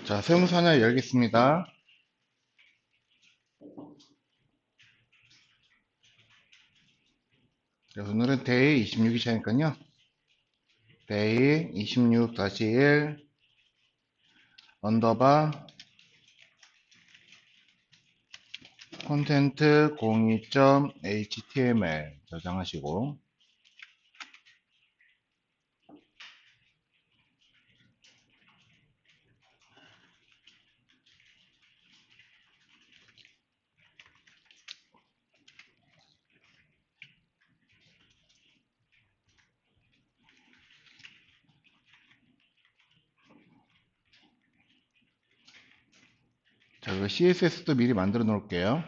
자, 세무사나 열겠습니다. 오늘은 데이 26일 차니까요. 데이 26-1 언더바 콘텐트 02.html 저장하시고, 자, 이거 CSS도 미리 만들어 놓을게요.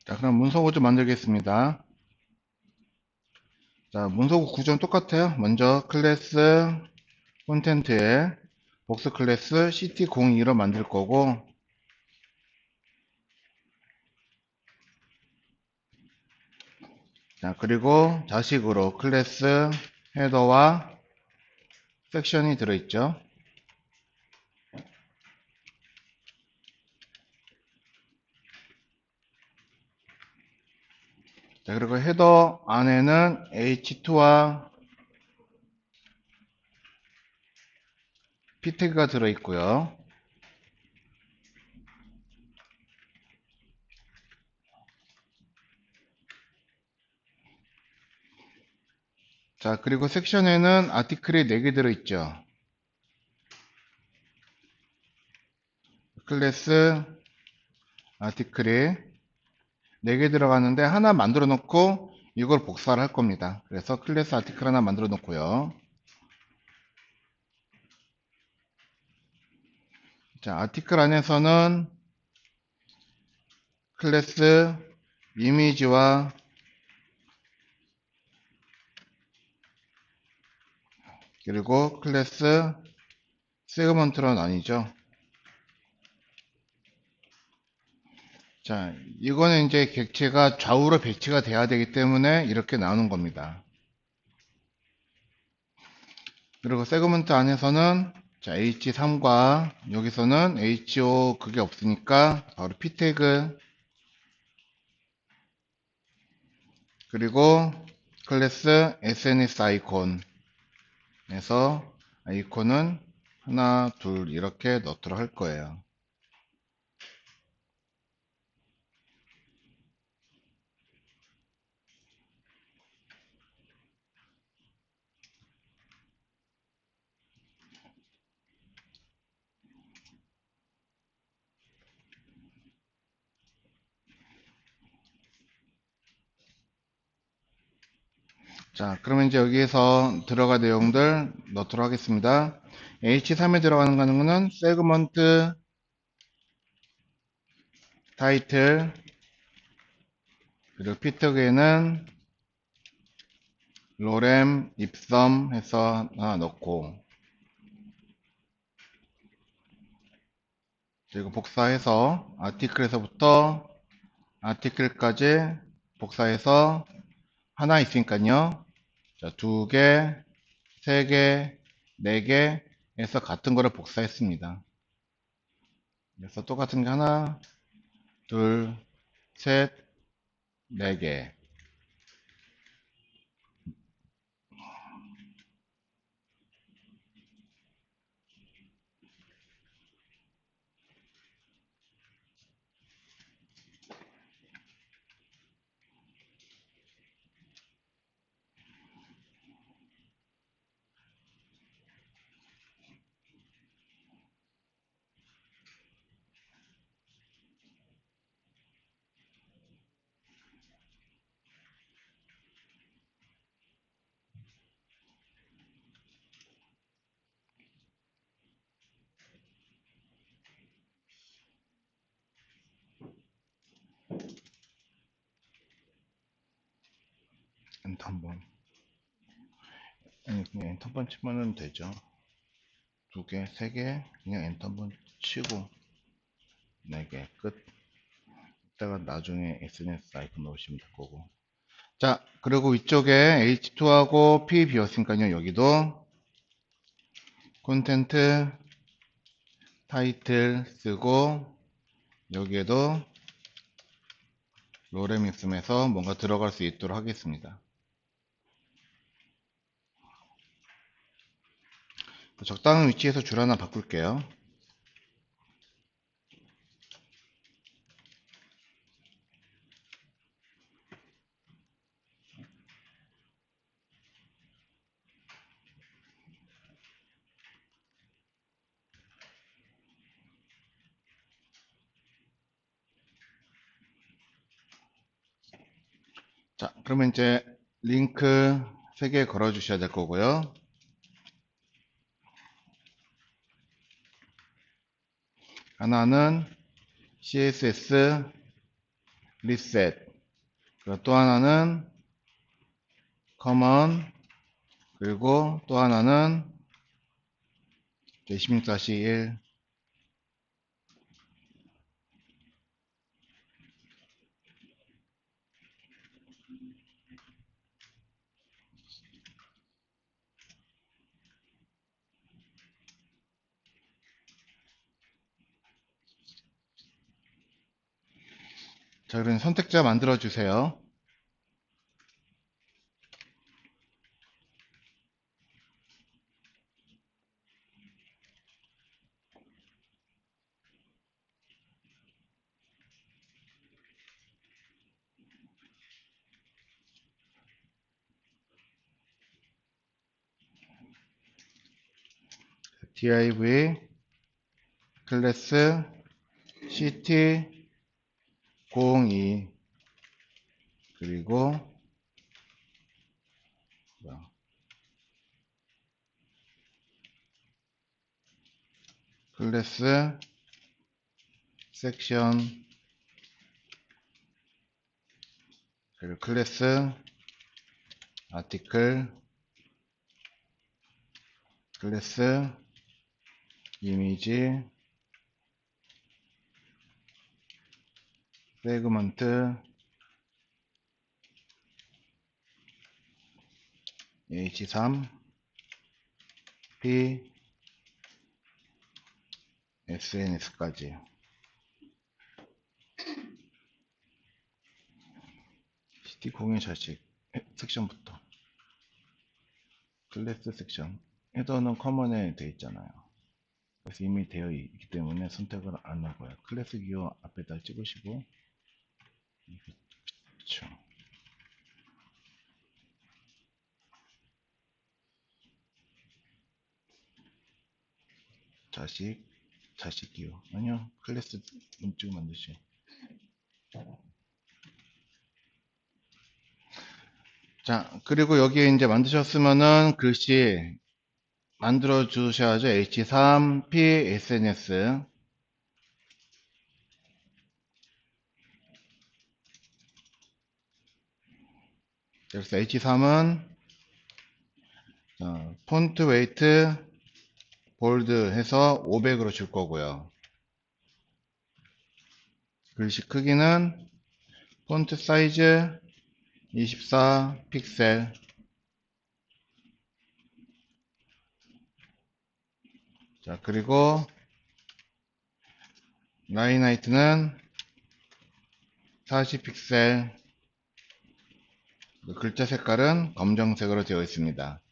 자, 그럼 문서 구조 만들겠습니다. 자, 문서 구조는 똑같아요. 먼저 클래스 콘텐트에 복수 클래스 ct02로 만들 거고, 자, 그리고 자식으로 클래스 헤더와 섹션이 들어있죠. 자, 그리고 헤더 안에는 h2와 p 태그가 들어있고요. 자, 그리고 섹션에는 아티클이 4개 들어있죠. 클래스 아티클이 4개 들어가는데 하나 만들어 놓고 이걸 복사를 할 겁니다. 그래서 클래스 아티클 하나 만들어 놓고요. 자, 아티클 안에서는 클래스 이미지와 그리고 클래스 세그먼트로 나뉘죠. 자, 이거는 이제 객체가 좌우로 배치가 돼야 되기 때문에 이렇게 나오는 겁니다. 그리고 세그먼트 안에서는 자, H3과 여기서는 HO 그게 없으니까 바로 P 태그, 그리고 클래스 SNS 아이콘에서 아이콘은 하나, 둘 이렇게 넣도록 할 거예요. 자, 그러면 이제 여기에서 들어갈 내용들 넣도록 하겠습니다. H3에 들어가는 거는 세그먼트 타이틀, 그리고 피터그에는 로렘 입섬 해서 하나 넣고, 그리고 복사해서 아티클에서부터 아티클까지 복사해서 하나 있으니까요. 자, 2개, 3개, 4개 해서 같은 거를 복사했습니다. 그래서 똑같은 게 하나, 둘, 셋, 4개. 한번. 아니, 그냥 엔터 한번 치면은 되죠. 2개, 3개, 그냥 엔터 한번 치고, 4개, 끝. 이따가 나중에 SNS 아이콘 넣으시면 될 거고. 자, 그리고 위쪽에 H2하고 P 비었으니까요, 여기도 콘텐트, 타이틀 쓰고, 여기에도 로렘 있음에서 뭔가 들어갈 수 있도록 하겠습니다. 적당한 위치에서 줄 하나 바꿀게요. 자, 그러면 이제 링크 3개 걸어 주셔야 될 거고요. 하나는 CSS 리셋, 그리고 또 하나는 커먼, 그리고 또 하나는 16-1. 자, 그럼 선택자 만들어 주세요. div 클래스 ct02, 그리고 클래스 섹션, 그리고 클래스 아티클, 클래스 이미지, 세그먼트, h3, p, SNS까지. cd02 자식 섹션부터 클래스 섹션, 헤더는 커먼에 되어 있잖아요. 그래서 이미 되어 있기 때문에 선택을 안 하고요. 클래스 기호 앞에다 찍으시고, 그렇죠. 자식 기호, 아니요, 클래스 문증 만드시. 자, 그리고 여기에 이제 만드셨으면은 글씨 만들어 주셔야죠. H3 P SNS. 그래서 H3은 폰트 웨이트 볼드 해서 500으로 줄 거고요. 글씨 크기는 폰트 사이즈 24 픽셀. 자, 그리고 라인 하이트는 40 픽셀. 글자 색깔은 검정색으로 되어 있습니다.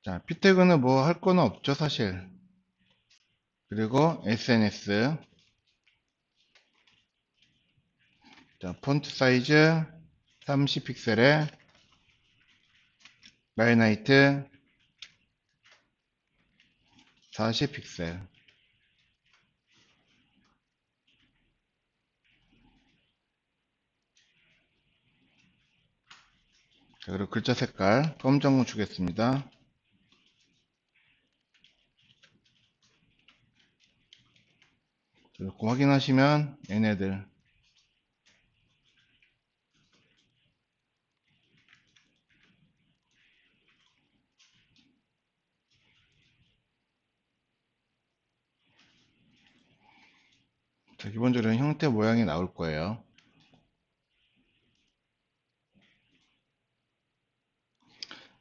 자, p 태그는 뭐 할 거는 없죠, 사실. 그리고 SNS. 자, 폰트 사이즈 30 픽셀에 라인 하이트 40 픽셀. 자, 그리고 글자 색깔 검정을 주겠습니다. 이렇게 확인하시면 얘네들 자, 기본적으로 형태 모양이 나올 거예요.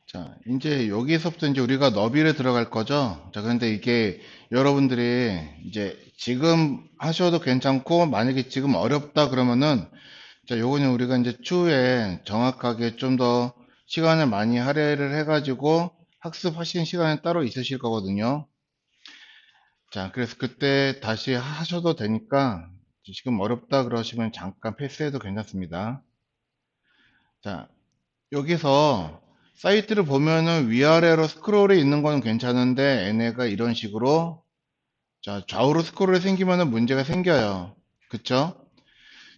자, 이제 여기서부터 이제 우리가 너비를 들어갈 거죠. 자, 그런데 이게 여러분들이 이제 지금 하셔도 괜찮고, 만약에 지금 어렵다 그러면은, 자, 요거는 우리가 이제 추후에 정확하게 좀 더 시간을 많이 할애를 해가지고 학습하시는 시간이 따로 있으실 거거든요. 자, 그래서 그때 다시 하셔도 되니까, 지금 어렵다 그러시면 잠깐 패스해도 괜찮습니다. 자, 여기서 사이트를 보면은 위아래로 스크롤이 있는 건 괜찮은데 얘네가 이런 식으로 자 좌우로 스크롤이 생기면은 문제가 생겨요. 그쵸?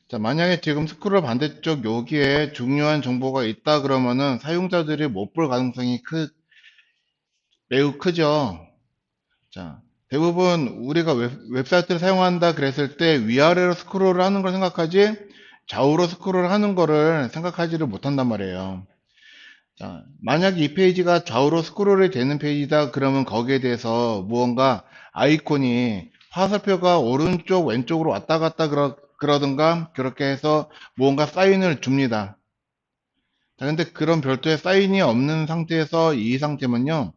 자, 만약에 지금 스크롤 반대쪽 여기에 중요한 정보가 있다 그러면은 사용자들이 못 볼 가능성이 매우 크죠. 자, 대부분 우리가 웹사이트를 사용한다 그랬을 때 위아래로 스크롤을 하는 걸 생각하지 좌우로 스크롤을 하는 거를 생각하지를 못한단 말이에요. 자, 만약 이 페이지가 좌우로 스크롤이 되는 페이지다 그러면 거기에 대해서 무언가 아이콘이 화살표가 오른쪽 왼쪽으로 왔다 갔다 그러든가 그렇게 해서 무언가 사인을 줍니다. 자, 근데 그런 별도의 사인이 없는 상태에서 이 상태면요,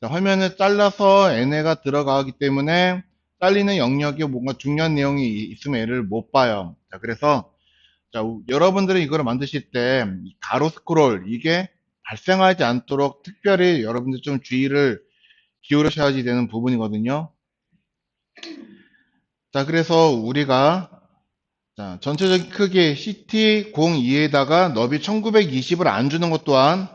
자, 화면을 잘라서 얘네가 들어가기 때문에 잘리는 영역에 뭔가 중요한 내용이 있으면 얘를 못 봐요. 자, 그래서 자, 여러분들이 이거를 만드실 때 가로 스크롤 이게 발생하지 않도록 특별히 여러분들 좀 주의를 기울이셔야지 되는 부분이거든요. 자, 그래서 우리가 자, 전체적인 크기 CT02에다가 너비 1920을 안 주는 것 또한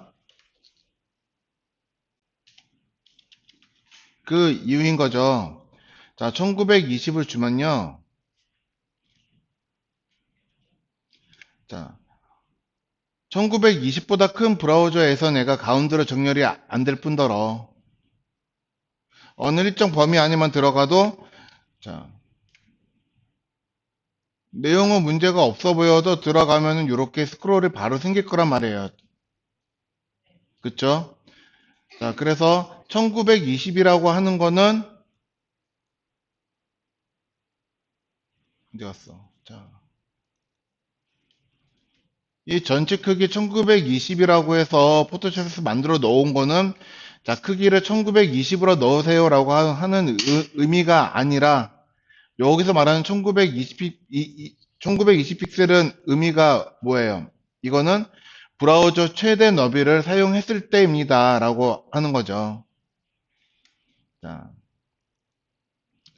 그 이유인 거죠. 자, 1920을 주면요. 자, 1920보다 큰 브라우저에서 내가 가운데로 정렬이 안 될 뿐더러 어느 일정 범위 안에만 들어가도 자, 내용은 문제가 없어 보여도 들어가면은 이렇게 스크롤이 바로 생길 거란 말이에요. 그쵸? 자, 그래서 1920이라고 하는 거는 어디 갔어? 자, 이 전체 크기 1920이라고 해서 포토샵에서 만들어 놓은 거는 자, 크기를 1920으로 넣으세요라고 하는 의미가 아니라 여기서 말하는 1920 픽셀은 의미가 뭐예요? 이거는 브라우저 최대 너비를 사용했을 때입니다. 라고 하는 거죠. 자,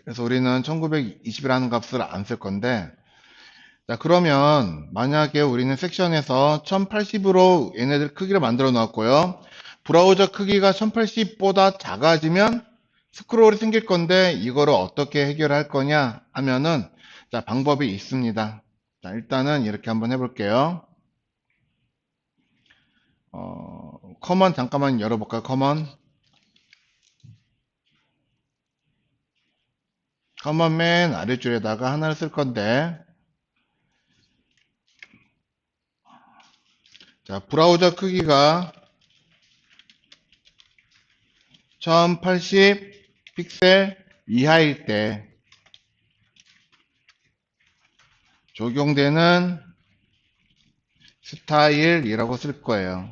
그래서 우리는 1920이라는 값을 안 쓸 건데, 자, 그러면 만약에 우리는 섹션에서 1080으로 얘네들 크기를 만들어 놨고요. 브라우저 크기가 1080보다 작아지면 스크롤이 생길 건데, 이거를 어떻게 해결할 거냐 하면은, 자, 방법이 있습니다. 자, 일단은 이렇게 한번 해볼게요. 커먼 잠깐만 열어볼까요? 커먼 맨 아래줄에다가 하나를 쓸 건데, 자, 브라우저 크기가 1080 픽셀 이하일 때 적용되는 스타일이라고 쓸 거예요.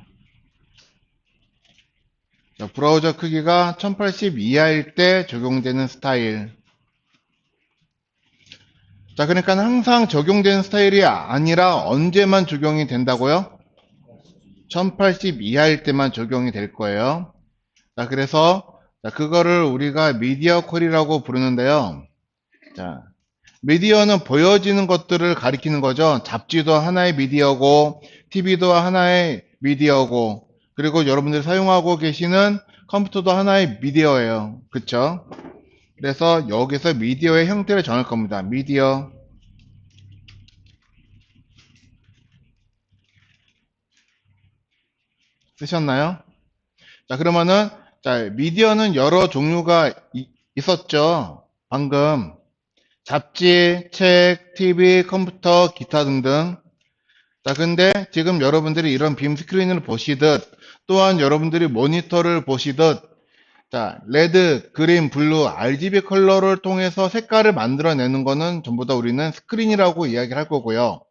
자, 브라우저 크기가 1080 이하일 때 적용되는 스타일. 자, 그러니까 항상 적용되는 스타일이 아니라 언제만 적용이 된다고요? 1080 이하일 때만 적용이 될 거예요. 자, 그래서 자, 그거를 우리가 미디어 퀄이라고 부르는데요. 자, 미디어는 보여지는 것들을 가리키는 거죠. 잡지도 하나의 미디어고, TV도 하나의 미디어고, 그리고 여러분들이 사용하고 계시는 컴퓨터도 하나의 미디어예요. 그쵸? 그래서 여기서 미디어의 형태를 정할 겁니다. 미디어. 쓰셨나요? 자, 그러면은, 자, 미디어는 여러 종류가 있었죠. 방금. 잡지, 책, TV, 컴퓨터, 기타 등등. 자, 근데 지금 여러분들이 이런 빔 스크린을 보시듯 또한 여러분들이 모니터를 보시듯 자, 레드, 그린, 블루, RGB 컬러를 통해서 색깔을 만들어내는 거는 전부 다 우리는 스크린이라고 이야기를 할 거고요.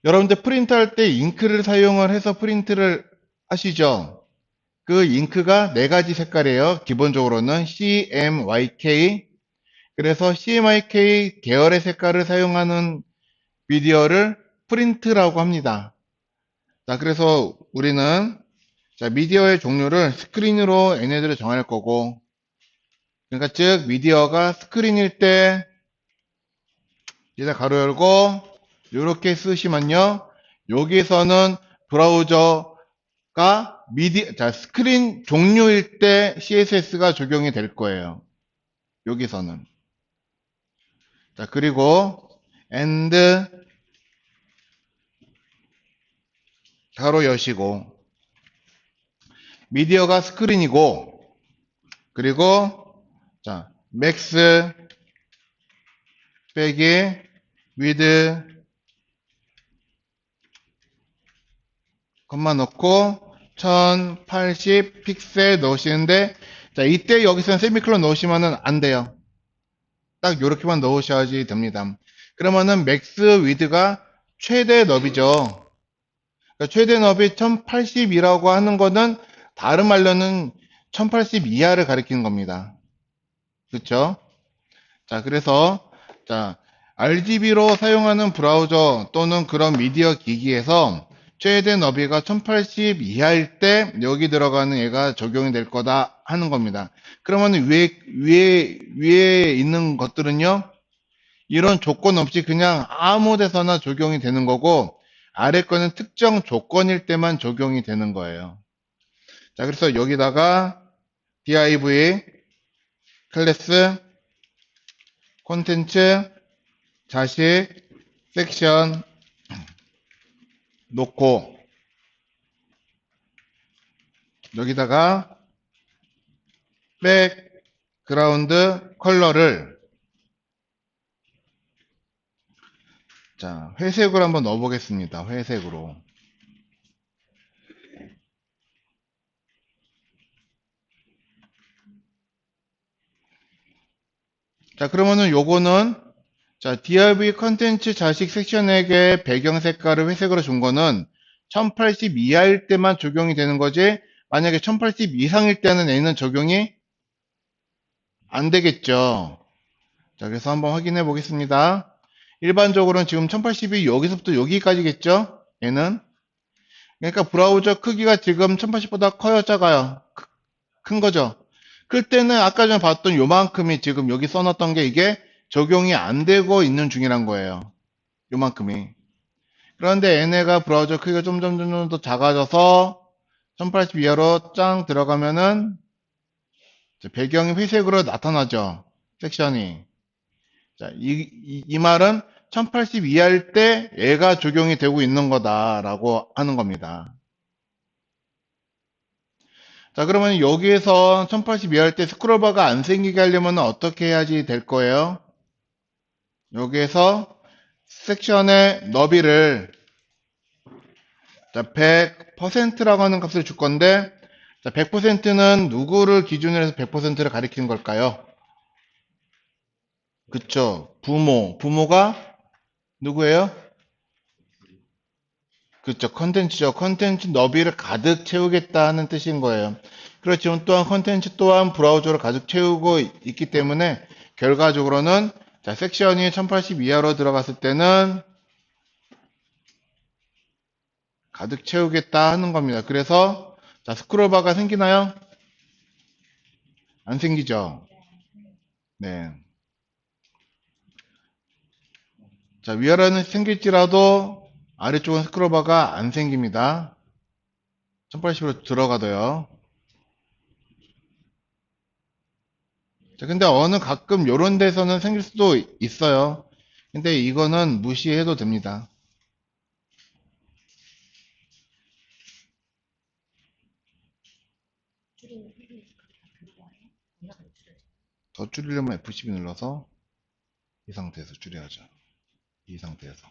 여러분들 프린트할 때 잉크를 사용을 해서 프린트를 하시죠. 그 잉크가 네 가지 색깔이에요. 기본적으로는 CMYK. 그래서 CMYK 계열의 색깔을 사용하는 미디어를 프린트라고 합니다. 자, 그래서 우리는 자, 미디어의 종류를 스크린으로 얘네들을 정할 거고, 그러니까 즉 미디어가 스크린일 때 이제 가로 열고 이렇게 쓰시면요, 여기서는 브라우저가 자, 스크린 종류일 때 CSS가 적용이 될 거예요. 여기서는. 자, 그리고 and 가로 여시고 미디어가 스크린이고, 그리고 자, 맥스 빼기 위드 컴마 넣고 1080 픽셀 넣으시는데, 자, 이때 여기서는 세미콜론 넣으시면 안 돼요. 딱 요렇게만 넣으셔야지 됩니다. 그러면은 맥스 위드가 최대 너비죠. 그러니까 최대 너비 1080이라고 하는 거는 다른 말로는 1080 이하를 가리키는 겁니다. 그렇죠? 자, 그래서 자, RGB로 사용하는 브라우저 또는 그런 미디어 기기에서 최대 너비가 1080 이하일 때 여기 들어가는 얘가 적용이 될 거다 하는 겁니다. 그러면 위에 있는 것들은요, 이런 조건 없이 그냥 아무 데서나 적용이 되는 거고, 아래 거는 특정 조건일 때만 적용이 되는 거예요. 자, 그래서 여기다가 div 클래스 콘텐츠 자식 섹션 놓고 여기다가 백그라운드 컬러를 자, 회색으로 한번 넣어 보겠습니다. 회색으로. 자, 그러면은 요거는 자, DRV 컨텐츠 자식 섹션에게 배경 색깔을 회색으로 준 거는 1080 이하일 때만 적용이 되는 거지, 만약에 1080 이상일 때는 얘는 적용이 안 되겠죠. 자, 그래서 한번 확인해 보겠습니다. 일반적으로는 지금 1080이 여기서부터 여기까지겠죠? 얘는. 그러니까 브라우저 크기가 지금 1080보다 커요, 작아요? 큰 거죠? 클 때는 아까 전에 봤던 요만큼이 지금 여기 써놨던 게 이게 적용이 안 되고 있는 중이란 거예요. 요만큼이. 그런데 얘네가 브라우저 크기가 점점 더 작아져서 1080 이하로 짱 들어가면은 배경이 회색으로 나타나죠. 섹션이. 자, 이 말은 1080 이하일 때 얘가 적용이 되고 있는 거다라고 하는 겁니다. 자, 그러면 여기에서 1080 이하일 때 스크롤바가 안 생기게 하려면 어떻게 해야지 될 거예요? 여기에서 섹션의 너비를 자, 100%라고 하는 값을 줄 건데, 자, 100%는 누구를 기준으로 해서 100%를 가리키는 걸까요? 그쵸. 부모가 누구예요? 그쵸. 컨텐츠죠. 컨텐츠 너비를 가득 채우겠다 하는 뜻인 거예요. 그렇지만 또한 컨텐츠 또한 브라우저를 가득 채우고 있기 때문에 결과적으로는 자, 섹션이 1080 이하로 들어갔을 때는 가득 채우겠다 하는 겁니다. 그래서 자, 스크롤바가 생기나요? 안 생기죠. 네. 자, 위아래는 생길지라도 아래쪽은 스크롤바가 안 생깁니다. 1080으로 들어가도요. 자, 근데 어느 가끔 요런 데서는 생길 수도 있어요. 근데 이거는 무시해도 됩니다. 더 줄이려면 F12 눌러서 이 상태에서 줄여야죠. 이 상태에서.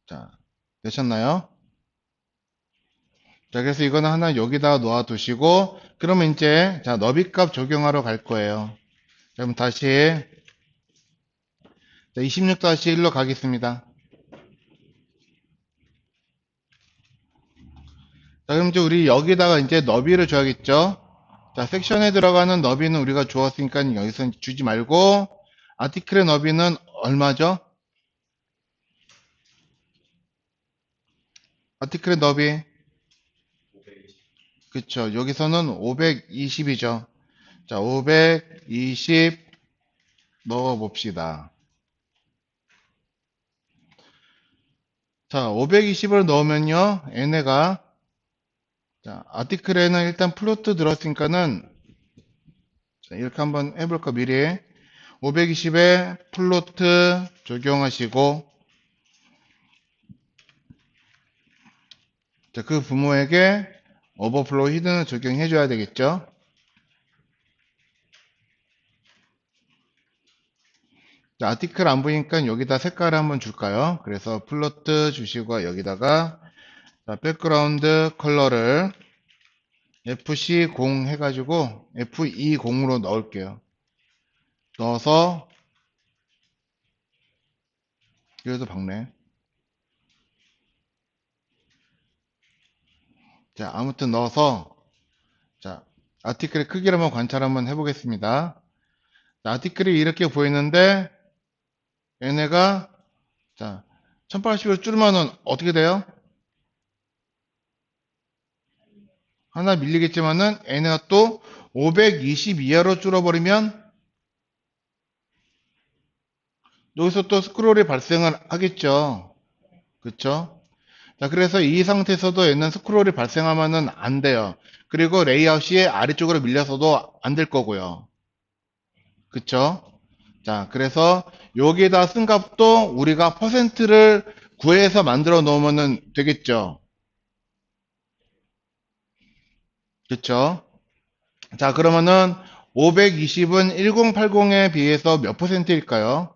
자, 되셨나요? 자, 그래서 이거는 하나 여기다가 놓아두시고, 그러면 이제, 자, 너비값 적용하러 갈 거예요. 자, 그럼 다시, 자, 26-1로 가겠습니다. 자, 그럼 이제 우리 여기다가 이제 너비를 줘야겠죠? 자, 섹션에 들어가는 너비는 우리가 주었으니까 여기서 주지 말고, 아티클의 너비는 얼마죠? 아티클의 너비. 그쵸. 여기서는 520이죠. 자, 520 넣어봅시다. 자, 520을 넣으면요, 얘네가, 자, 아티클에는 일단 플로트 들었으니까는, 자, 이렇게 한번 해볼까, 미리. 520에 플로트 적용하시고, 자, 그 부모에게 오버플로우 히든을 적용해줘야 되겠죠. 자, 아티클 안 보이니까 여기다 색깔을 한번 줄까요? 그래서 플로트 주시고 여기다가 자, 백그라운드 컬러를 FC0 해가지고 FE0으로 넣을게요. 넣어서 그래도 박네. 자, 아무튼 넣어서 자, 아티클의 크기를 한번 관찰 한번 해보겠습니다. 자, 아티클이 이렇게 보이는데 얘네가 자, 1080으로 줄이면은 어떻게 돼요? 하나 밀리겠지만은 얘네가 또 520 이하로 줄어버리면 여기서 또 스크롤이 발생을 하겠죠. 그쵸? 자, 그래서 이 상태에서도 얘는 스크롤이 발생하면은 안 돼요. 그리고 레이아웃이 아래쪽으로 밀려서도 안 될 거고요. 그쵸? 자, 그래서 여기에다 쓴 값도 우리가 퍼센트를 구해서 만들어 놓으면 되겠죠. 그쵸? 자, 그러면은 520은 1080에 비해서 몇 퍼센트일까요?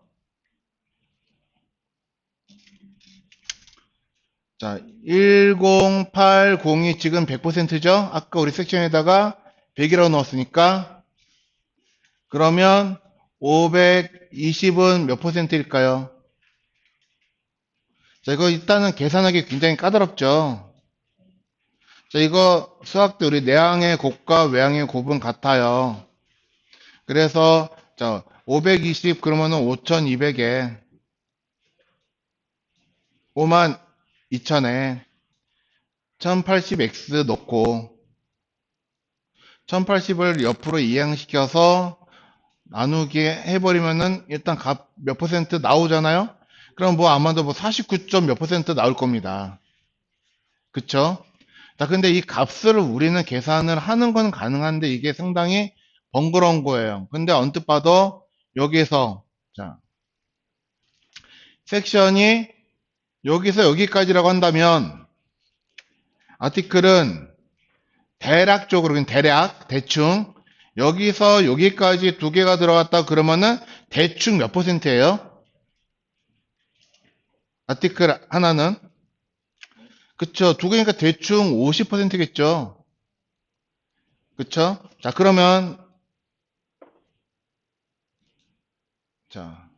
자, 1080이 지금 100%죠? 아까 우리 섹션에다가 100이라고 넣었으니까 그러면 520은 몇 퍼센트일까요? 자, 이거 일단은 계산하기 굉장히 까다롭죠? 자, 이거 수학 때 우리 내항의 곱과 외항의 곱은 같아요. 그래서 자, 520 그러면은 5200에 5만 2000에 1080x 넣고 1080을 옆으로 이항시켜서 나누기 해버리면은 일단 값 몇 퍼센트 나오잖아요? 그럼 뭐 아마도 뭐 49점 몇 퍼센트 나올 겁니다. 그쵸? 자, 근데 이 값을 우리는 계산을 하는 건 가능한데 이게 상당히 번거로운 거예요. 근데 언뜻 봐도 여기서, 자, 섹션이 여기서 여기까지라고 한다면 아티클은 대략적으로, 그냥 대충 여기서 여기까지 두 개가 들어갔다 그러면은 대충 몇 퍼센트예요? 아티클 하나는? 그쵸. 두 개니까 대충 50%겠죠. 그쵸? 자, 그러면, 자,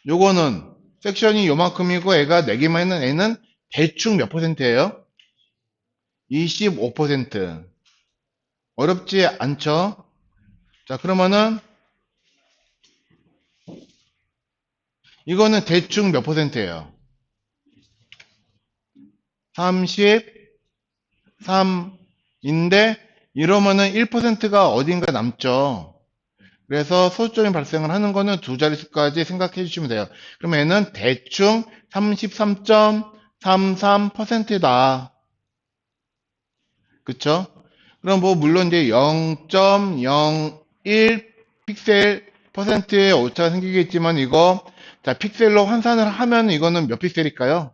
요거는, 섹션이 요만큼이고, 애가 4개만 있는 애는 대충 몇 퍼센트예요? 25%. 어렵지 않죠? 자, 그러면은, 이거는 대충 몇 퍼센트예요? 33인데, 이러면은 1%가 어딘가 남죠. 그래서 소수점이 발생을 하는 거는 두 자릿수까지 생각해 주시면 돼요. 그러면 얘는 대충 33.33%다. 그쵸? 그럼 뭐 물론 이제 0.01 픽셀 퍼센트의 오차가 생기겠지만 이거 자 픽셀로 환산을 하면 이거는 몇 픽셀일까요?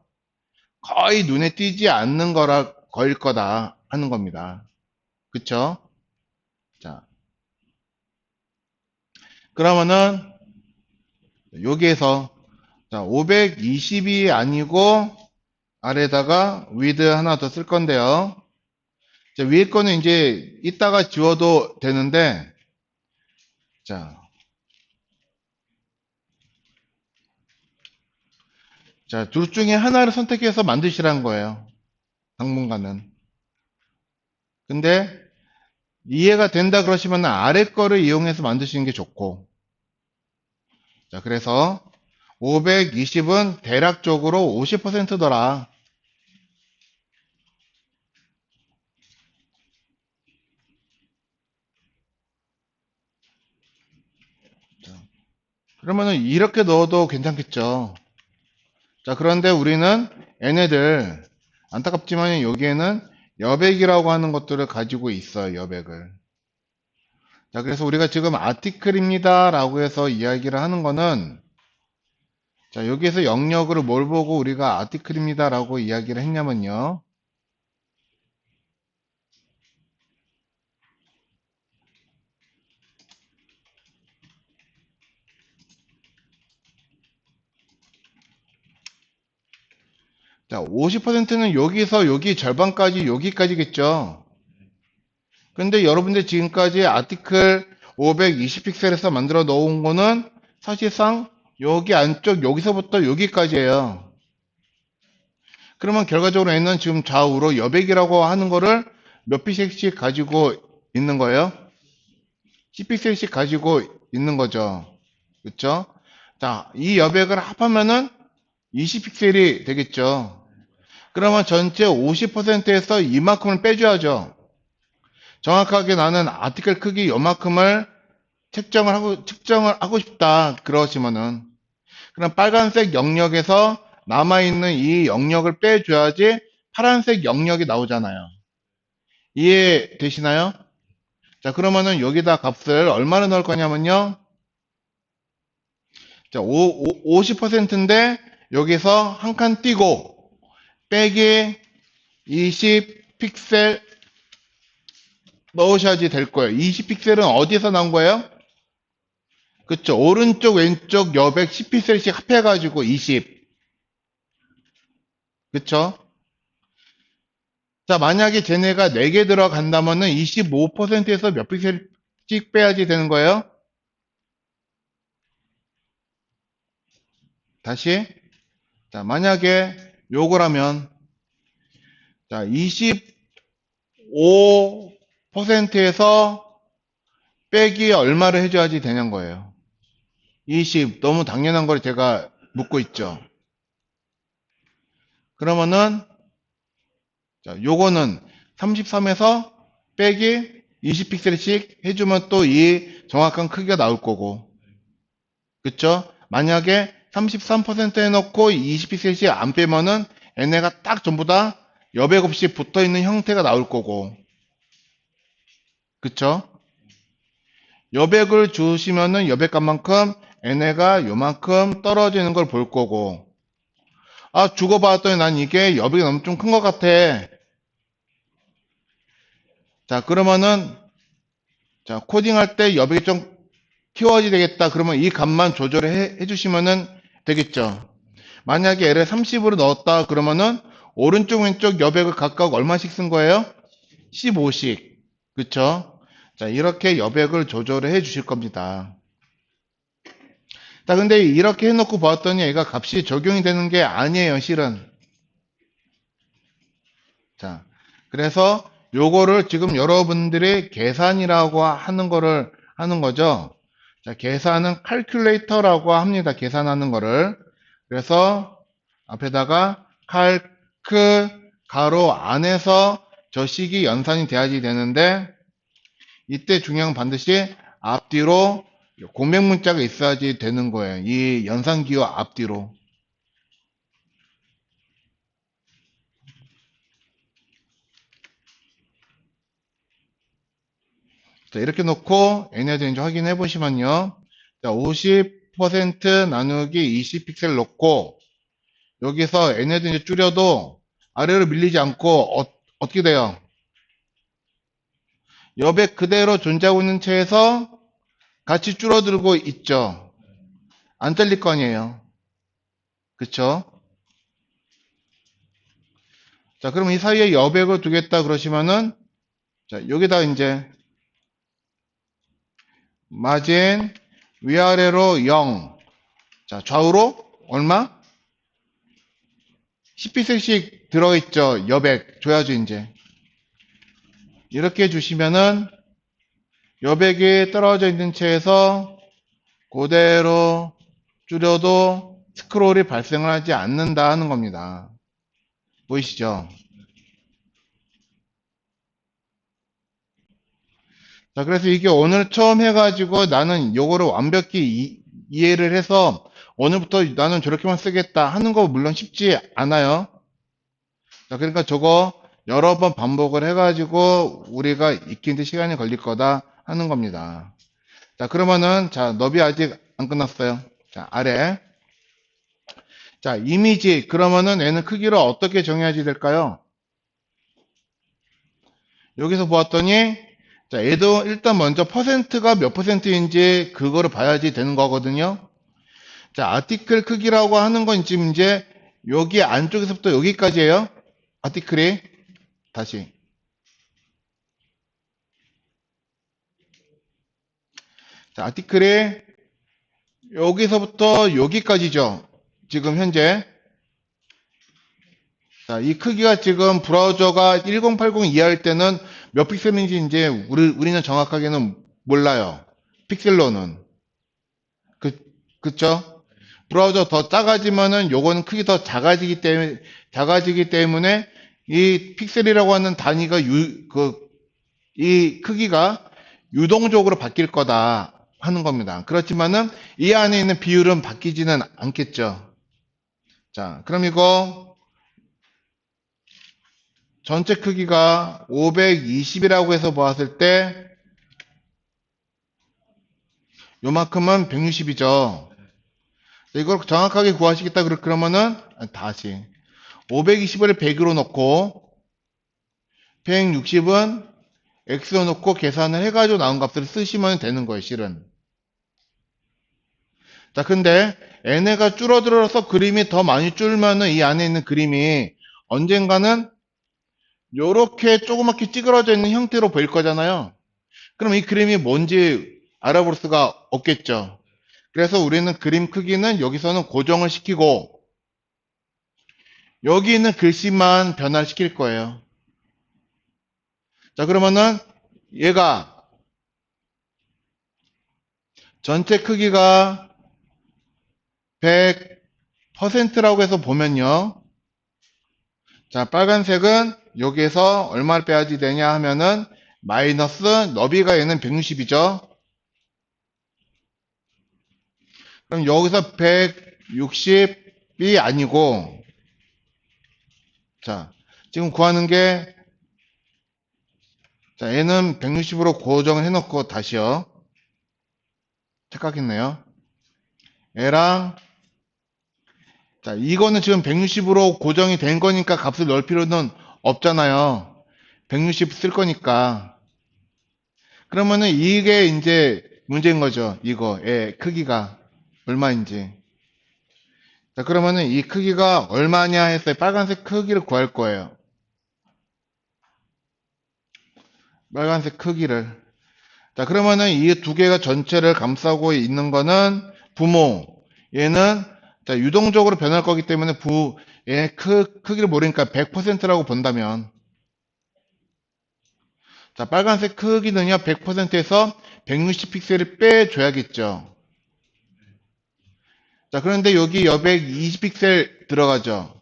거의 눈에 띄지 않는 거일 거다 하는 겁니다. 그쵸? 자, 그러면은 여기에서 자, 520이 아니고 아래다가 with 하나 더 쓸 건데요. 자, 위에 거는 이제 이따가 지워도 되는데 자, 자, 둘 중에 하나를 선택해서 만드시라는 거예요. 당분간은. 근데 이해가 된다 그러시면 아래 거를 이용해서 만드시는 게 좋고. 자, 그래서 520은 대략적으로 50%더라. 그러면은 이렇게 넣어도 괜찮겠죠. 자, 그런데 우리는 얘네들 안타깝지만 여기에는 여백이라고 하는 것들을 가지고 있어요. 여백을. 자, 그래서 우리가 지금 아티클입니다 라고 해서 이야기를 하는 거는 자, 여기에서 영역으로 뭘 보고 우리가 아티클입니다 라고 이야기를 했냐면요. 자, 50%는 여기서 여기 절반까지 여기까지겠죠. 근데 여러분들 지금까지 아티클 520픽셀에서 만들어 놓은 거는 사실상 여기 안쪽 여기서부터 여기까지예요. 그러면 결과적으로 얘는 지금 좌우로 여백이라고 하는 거를 몇 픽셀씩 가지고 있는 거예요? 10픽셀씩 가지고 있는 거죠. 그쵸? 자, 이 여백을 합하면은 20픽셀이 되겠죠. 그러면 전체 50%에서 이만큼을 빼줘야죠. 정확하게 나는 아티클 크기 요만큼을 측정을 하고 싶다. 그러시면은. 그럼 빨간색 영역에서 남아있는 이 영역을 빼줘야지 파란색 영역이 나오잖아요. 이해되시나요? 자, 그러면은 여기다 값을 얼마나 넣을 거냐면요. 자, 50%인데 여기서 한 칸 띄고 빼기 20 픽셀 넣으셔야지 될 거예요. 20 픽셀은 어디서 나온 거예요? 그쵸. 오른쪽, 왼쪽 여백 10픽셀씩 합해가지고 20. 그쵸? 자, 만약에 쟤네가 4개 들어간다면은 25%에서 몇 픽셀씩 빼야지 되는 거예요? 다시. 자, 만약에 요거라면, 자, 25%에서 빼기 얼마를 해줘야지 되는 거예요? 20. 너무 당연한 걸 제가 묻고 있죠. 그러면은, 자, 요거는 33에서 빼기 20픽셀씩 해주면 또 이 정확한 크기가 나올 거고. 그쵸? 만약에 33% 해놓고 20픽셀씩 안 빼면은 얘네가 딱 전부 다 여백 없이 붙어 있는 형태가 나올 거고. 그쵸? 여백을 주시면은 여백값만큼 얘네가 요만큼 떨어지는 걸 볼 거고. 아, 주고 받았더니 난 이게 여백이 너무 좀 큰 것 같아. 자, 그러면은, 자, 코딩할 때 여백이 좀 키워야 되겠다. 그러면 이 값만 조절을 해주시면은 되겠죠. 만약에 얘를 30으로 넣었다. 그러면은 오른쪽 왼쪽 여백을 각각 얼마씩 쓴 거예요? 15씩. 그쵸? 자, 이렇게 여백을 조절을 해 주실 겁니다. 자, 근데 이렇게 해놓고 봤더니 얘가 값이 적용이 되는 게 아니에요, 실은. 자, 그래서 요거를 지금 여러분들이 계산이라고 하는 거를 하는 거죠. 자, 계산은 칼큘레이터라고 합니다. 계산하는 거를. 그래서 앞에다가 칼크 가로 안에서 저 식이 연산이 돼야지 되는데 이때 중요한 건 반드시 앞뒤로 공백 문자가 있어야지 되는 거예요. 이 연산기호 앞뒤로. 자, 이렇게 놓고 에너지인지 확인해 보시면요. 자, 50% 나누기 20 픽셀 놓고 여기서 에너지인지 줄여도 아래로 밀리지 않고 어떻게 돼요? 여백 그대로 존재하고 있는 채에서 같이 줄어들고 있죠. 안 잘릴 거 아니에요. 그쵸? 자, 그럼 이 사이에 여백을 두겠다 그러시면은, 자, 여기다 이제, 마진, 위아래로 0. 자, 좌우로 얼마? 10픽셀씩 들어있죠. 여백. 줘야죠, 이제. 이렇게 주시면은, 여백이 떨어져 있는 채에서 그대로 줄여도 스크롤이 발생을 하지 않는다 하는 겁니다. 보이시죠? 자, 그래서 이게 오늘 처음 해가지고 나는 요거를 완벽히 이해를 해서 오늘부터 나는 저렇게만 쓰겠다 하는 거 물론 쉽지 않아요. 자, 그러니까 저거 여러 번 반복을 해가지고 우리가 익히는데 시간이 걸릴 거다 하는 겁니다. 자, 그러면은, 자, 너비 아직 안 끝났어요. 자, 아래. 자, 이미지. 그러면은 얘는 크기를 어떻게 정해야지 될까요? 여기서 보았더니, 자, 얘도 일단 먼저 퍼센트가 몇 퍼센트인지 그거를 봐야지 되는 거거든요. 자, 아티클 크기라고 하는 건 지금 이제 여기 안쪽에서부터 여기까지예요. 아티클이. 다시. 자, 아티클이 여기서부터 여기까지죠. 지금 현재. 자, 이 크기가 지금 브라우저가 1080 이하일 때는 몇 픽셀인지 이제 우리는 정확하게는 몰라요. 픽셀로는. 그쵸? 브라우저 더 작아지면은 요거는 크기 더 작아지기 때문에 이 픽셀이라고 하는 단위가 이 크기가 유동적으로 바뀔 거다 하는 겁니다. 그렇지만은 이 안에 있는 비율은 바뀌지는 않겠죠. 자, 그럼 이거 전체 크기가 520이라고 해서 보았을 때 요만큼은 160이죠. 이걸 정확하게 구하시겠다 그러면은 다시 520을 100으로 놓고 160은 x로 놓고 계산을 해가지고 나온 값을 쓰시면 되는 거예요, 실은. 자, 근데 n가 줄어들어서 그림이 더 많이 줄면은 이 안에 있는 그림이 언젠가는 요렇게 조그맣게 찌그러져 있는 형태로 보일 거잖아요. 그럼 이 그림이 뭔지 알아볼 수가 없겠죠. 그래서 우리는 그림 크기는 여기서는 고정을 시키고 여기 있는 글씨만 변화시킬 거예요. 자, 그러면은 얘가 전체 크기가 100%라고 해서 보면요. 자, 빨간색은 여기에서 얼마를 빼야지 되냐 하면은 마이너스 너비가 얘는 160이죠. 그럼 여기서 160이 아니고 자, 지금 구하는 게 자, 얘는 160으로 고정을 해놓고 다시요. 착각했네요. 얘랑 자, 이거는 지금 160으로 고정이 된 거니까 값을 넣을 필요는 없잖아요. 160 쓸 거니까. 그러면은 이게 이제 문제인 거죠. 이거의 크기가 얼마인지. 자, 그러면은 이 크기가 얼마냐 했어요. 빨간색 크기를 구할 거예요. 빨간색 크기를. 자, 그러면은 이 두 개가 전체를 감싸고 있는 거는 부모. 얘는 자, 유동적으로 변할 거기 때문에 얘 크기를 모르니까 100%라고 본다면 자, 빨간색 크기는요, 100%에서 160 픽셀을 빼줘야겠죠. 자, 그런데 여기 여백 20 픽셀 들어가죠.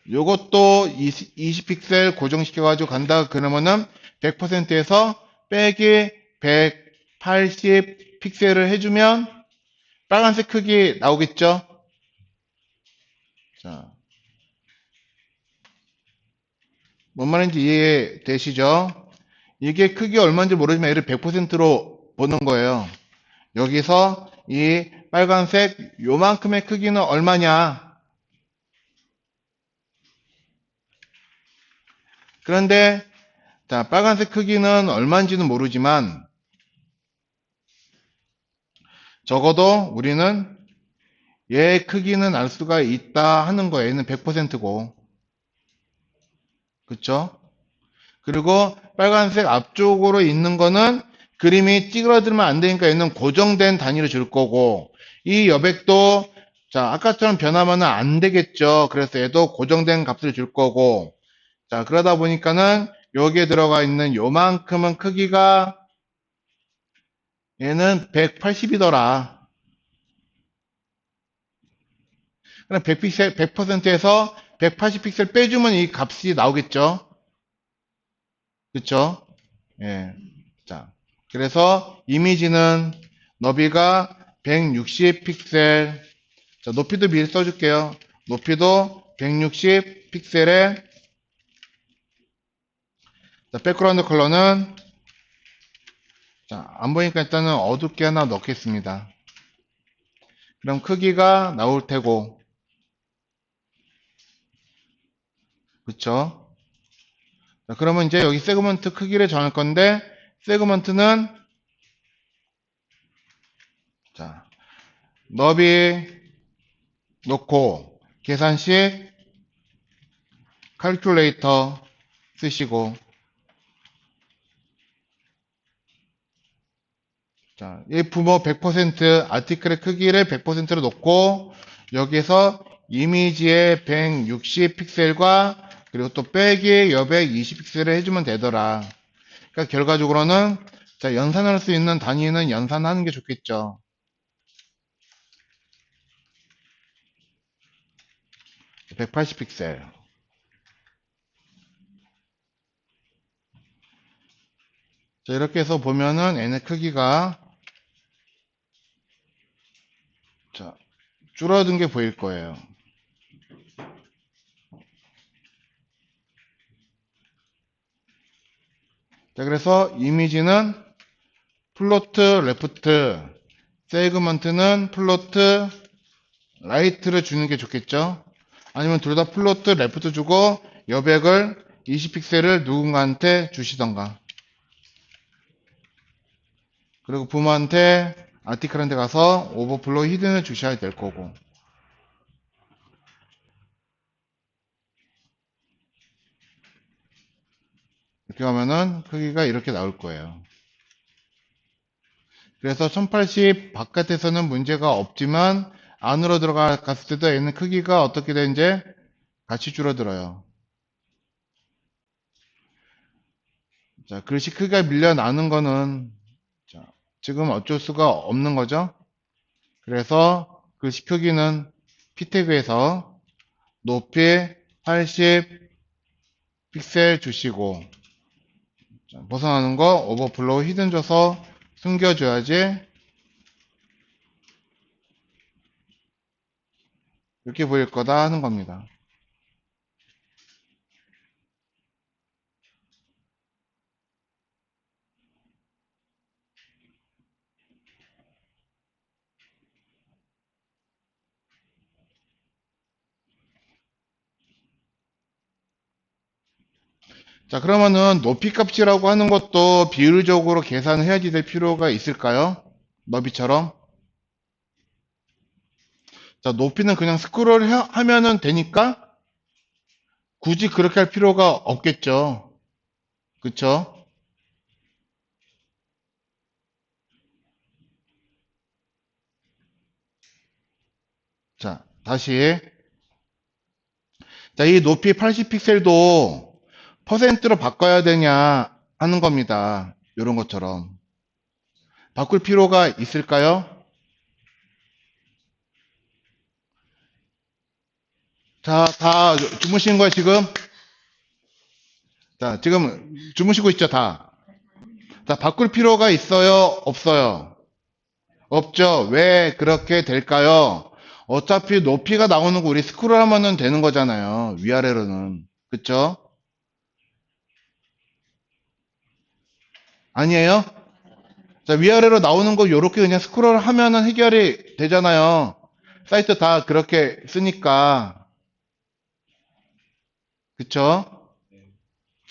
요것도 20 픽셀 고정시켜가지고 간다 그러면은 100%에서 빼기 180 픽셀을 해주면 빨간색 크기 나오겠죠? 자, 뭔 말인지 이해되시죠? 이게 크기 얼마인지 모르지만 얘를 100%로 보는 거예요. 여기서 이 빨간색 요만큼의 크기는 얼마냐? 그런데 자, 빨간색 크기는 얼마인지는 모르지만 적어도 우리는 얘의 크기는 알 수가 있다 하는 거예요. 얘는 100%고. 그쵸? 그리고 빨간색 앞쪽으로 있는 거는 그림이 찌그러들면 안 되니까 얘는 고정된 단위로 줄 거고, 이 여백도 자, 아까처럼 변하면 안 되겠죠. 그래서 얘도 고정된 값을 줄 거고, 자, 그러다 보니까는 여기에 들어가 있는 요만큼은 크기가 얘는 180이더라. 그럼 100픽셀, 100%에서 180픽셀 빼주면 이 값이 나오겠죠. 그쵸? 예. 자, 그래서 이미지는 너비가 160픽셀. 자, 높이도 미리 써줄게요. 높이도 160픽셀에, 자, 백그라운드 컬러는, 자, 안 보니까 일단은 어둡게 하나 넣겠습니다. 그럼 크기가 나올 테고, 그쵸? 자, 그러면 이제 여기 세그먼트 크기를 정할 건데, 세그먼트는, 자, 너비 놓고, 계산식, 칼큘레이터 쓰시고, 자, 이 부모 100% 아티클의 크기를 100%로 놓고 여기에서 이미지의 160 픽셀과 그리고 또 빼기 여백 20 픽셀을 해주면 되더라. 그러니까 결과적으로는 자, 연산할 수 있는 단위는 연산하는 게 좋겠죠. 180 픽셀. 자, 이렇게 해서 보면은 n의 크기가 자, 줄어든 게 보일 거예요. 자, 그래서 이미지는 플로트 레프트, 세그먼트는 플로트 라이트를 주는 게 좋겠죠. 아니면 둘 다 플로트 레프트 주고 여백을 20픽셀을 누군가한테 주시던가. 그리고 부모한테 아티클한테 가서 오버플로우 히든을 주셔야 될 거고. 이렇게 하면은 크기가 이렇게 나올 거예요. 그래서 1080 바깥에서는 문제가 없지만 안으로 들어갔을 때도 얘는 크기가 어떻게 되는지 같이 줄어들어요. 자, 글씨 크기가 밀려나는 거는 자, 지금 어쩔 수가 없는 거죠. 그래서 글씨 크기는 P태그에서 높이 80 픽셀 주시고 자, 벗어나는 거 오버플로우 히든 줘서 숨겨줘야지 이렇게 보일 거다 하는 겁니다. 자, 그러면은 높이 값이라고 하는 것도 비율적으로 계산해야지 될 필요가 있을까요? 너비처럼. 자, 높이는 그냥 스크롤 하면은 되니까 굳이 그렇게 할 필요가 없겠죠. 그쵸? 자, 다시. 자, 이 높이 80픽셀도 퍼센트로 바꿔야 되냐 하는 겁니다. 이런 것처럼. 바꿀 필요가 있을까요? 자, 다 주무신 거예요, 지금? 자, 지금 주무시고 있죠, 다. 자, 바꿀 필요가 있어요? 없어요? 없죠. 왜 그렇게 될까요? 어차피 높이가 나오는 거 우리 스크롤 하면 되는 거잖아요. 위아래로는. 그쵸? 아니에요? 자, 위아래로 나오는 거 요렇게 그냥 스크롤 하면은 해결이 되잖아요. 사이트 다 그렇게 쓰니까. 그쵸?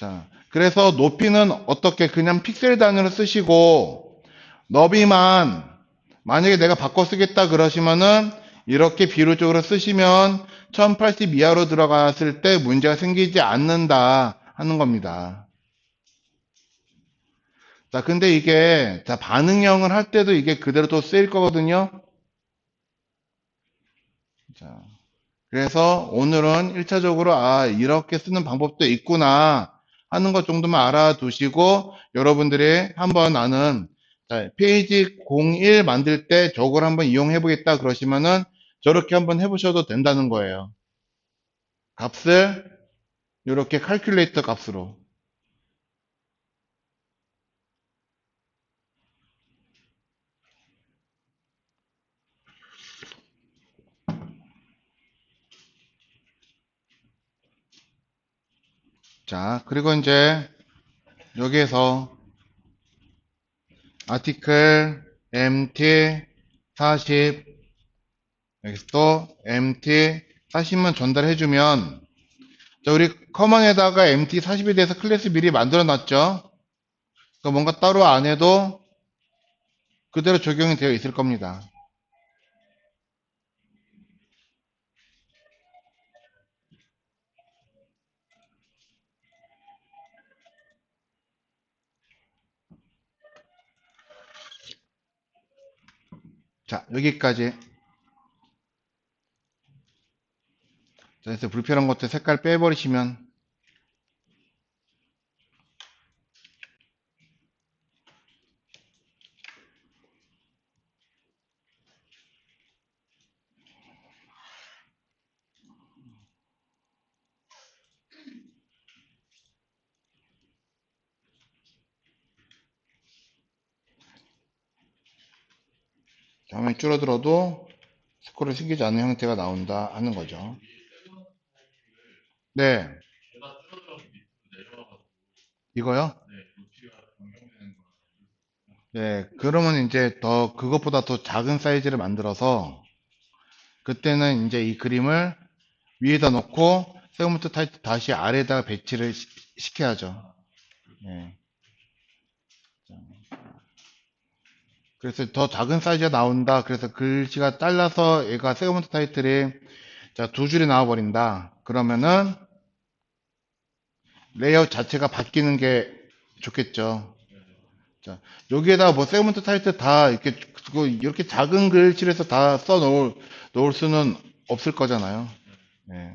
자, 그래서 높이는 어떻게 그냥 픽셀 단위로 쓰시고 너비만 만약에 내가 바꿔 쓰겠다 그러시면은 이렇게 비율적으로 쓰시면 1080 이하로 들어갔을 때 문제가 생기지 않는다 하는 겁니다. 자, 근데 이게 자 반응형을 할 때도 이게 그대로 또 쓰일 거거든요. 자, 그래서 오늘은 1차적으로 이렇게 쓰는 방법도 있구나 하는 것 정도만 알아두시고 여러분들이 한번 나는 자, 페이지 01 만들 때 저걸 한번 이용해 보겠다 그러시면은 저렇게 한번 해보셔도 된다는 거예요. 값을 이렇게 칼큘레이터 값으로. 자, 그리고 이제 여기에서 아티클 MT 40 여기서 또 MT 40만 전달해주면 자, 우리 커먼에다가 MT 40에 대해서 클래스 미리 만들어 놨죠. 그 뭔가 따로 안 해도 그대로 적용이 되어 있을 겁니다. 자, 여기까지. 자, 그래서 불필요한 것들 색깔 빼버리시면 화면이 줄어들어도 스크롤이 생기지 않는 형태가 나온다 하는 거죠. 네, 이거요? 네, 그러면 이제 더 그것보다 더 작은 사이즈를 만들어서 그때는 이제 이 그림을 위에다 놓고 세그먼트 타이틀 다시 아래에다가 배치를 시켜야죠. 예. 그래서 더 작은 사이즈가 나온다. 그래서 글씨가 잘라서 얘가 세그먼트 타이틀이 자, 두 줄이 나와버린다. 그러면은 레이아웃 자체가 바뀌는 게 좋겠죠. 자, 여기에다 뭐 세그먼트 타이틀 다 이렇게 이렇게 작은 글씨를 해서 다 써 놓을 수는 없을 거잖아요. 예.